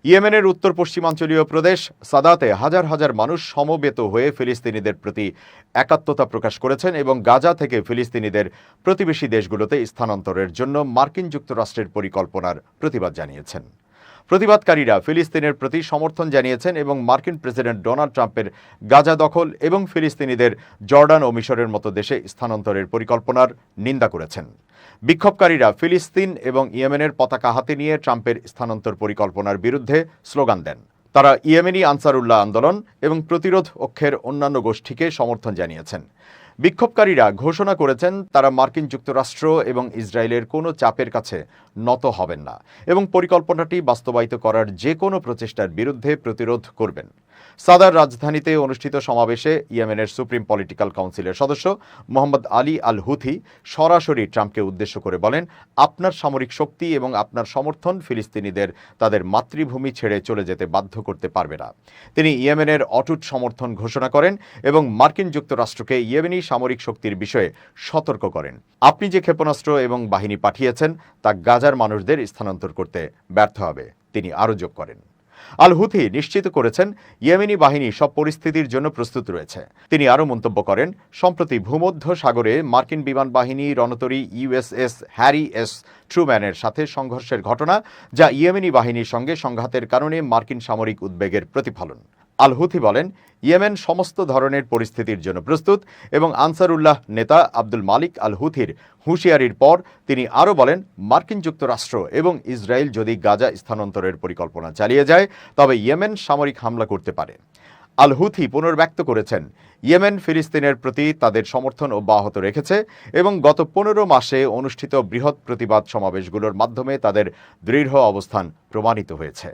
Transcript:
ইয়েমেনের উত্তর পশ্চিমাঞ্চলীয় প্রদেশ সাদাতে হাজার হাজার মানুষ সমবেত হয়ে ফিলিস্তিনিদের প্রতি একাত্মতা প্রকাশ করেছেন এবং গাজা থেকে ফিলিস্তিনিদের প্রতিবেশী দেশগুলোতে স্থানান্তরের জন্য মার্কিন যুক্তরাষ্ট্রের পরিকল্পনার প্রতিবাদ জানিয়েছেন। প্রতিবাদকারীরা ফিলিস্তিনের প্রতি সমর্থন জানিয়েছেন এবং মার্কিন প্রেসিডেন্ট ডোনাল্ড ট্রাম্পের গাজা দখল এবং ফিলিস্তিনিদের জর্ডান ও মিশরের মতো দেশে স্থানান্তরের পরিকল্পনার নিন্দা করেছেন। বিক্ষোভকারীরা ফিলিস্তিন এবং ইয়েমেনের পতাকা হাতে নিয়ে ট্রাম্পের স্থানান্তর পরিকল্পনার বিরুদ্ধে স্লোগান দেন। তারা ইয়েমেনি আনসারুল্লাহ আন্দোলন এবং প্রতিরোধ অক্ষের অন্যান্য গোষ্ঠীকে সমর্থন জানিয়েছেন। বিক্ষোভকারীরা ঘোষণা করেছেন তারা মার্কিন যুক্তরাষ্ট্র এবং ইসরায়েলের কোনো চাপের কাছে নত হবেন না এবং পরিকল্পনাটি বাস্তবায়িত করার যে কোনো প্রচেষ্টার বিরুদ্ধে প্রতিরোধ করবেন। সাদার রাজধানীতে অনুষ্ঠিত সমাবেশে ইয়েমেনের সুপ্রিম পলিটিক্যাল কাউন্সিলের সদস্য মোহাম্মদ আলী আল হুথি সরাসরি ট্রাম্পকে উদ্দেশ্য করে বলেন, আপনার সামরিক শক্তি এবং আপনার সমর্থন ফিলিস্তিনিদের তাদের মাতৃভূমি ছেড়ে চলে যেতে বাধ্য করতে পারবে না। তিনি ইয়েমেনের অটুট সমর্থন ঘোষণা করেন এবং মার্কিন যুক্তরাষ্ট্রকে ইয়েমেনি সামরিক শক্তির বিষয়ে সতর্ক করেন। আপনি যে ক্ষেপণাস্ত্র এবং বাহিনী পাঠিয়েছেন তা গাজার মানুষদের স্থানান্তর করতে ব্যর্থ হবে, তিনি আরও যোগ করেন। আল হুথি নিশ্চিত করেছেন ইয়েমেনি বাহিনী সব পরিস্থিতির জন্য প্রস্তুত রয়েছে। তিনি আরও মন্তব্য করেন, সম্প্রতি ভূমধ্য সাগরে মার্কিন বিমান বাহিনী রণতরী ইউএসএস হ্যারি এস ট্রুম্যানের সাথে সংঘর্ষের ঘটনা, যা ইয়েমেনি বাহিনীর সঙ্গে সংঘাতের কারণে মার্কিন সামরিক উদ্বেগের প্রতিফলন। আল হুথি বলেন, ইয়েমেন সমস্ত ধরনের পরিস্থিতির জন্য প্রস্তুত এবং আনসারুল্লাহ নেতা আব্দুল মালিক আল হুথির হুঁশিয়ারির পর তিনি আরও বলেন, মার্কিন যুক্তরাষ্ট্র এবং ইসরায়েল যদি গাজা স্থানান্তরের পরিকল্পনা চালিয়ে যায় তবে ইয়েমেন সামরিক হামলা করতে পারে। আল হুথি পুনর্ব্যক্ত করেছেন, ইয়েমেন ফিলিস্তিনের প্রতি তাদের সমর্থন অব্যাহত রেখেছে এবং গত 15 মাসে অনুষ্ঠিত বৃহৎ প্রতিবাদ সমাবেশগুলোর মাধ্যমে তাদের দৃঢ় অবস্থান প্রমাণিত হয়েছে।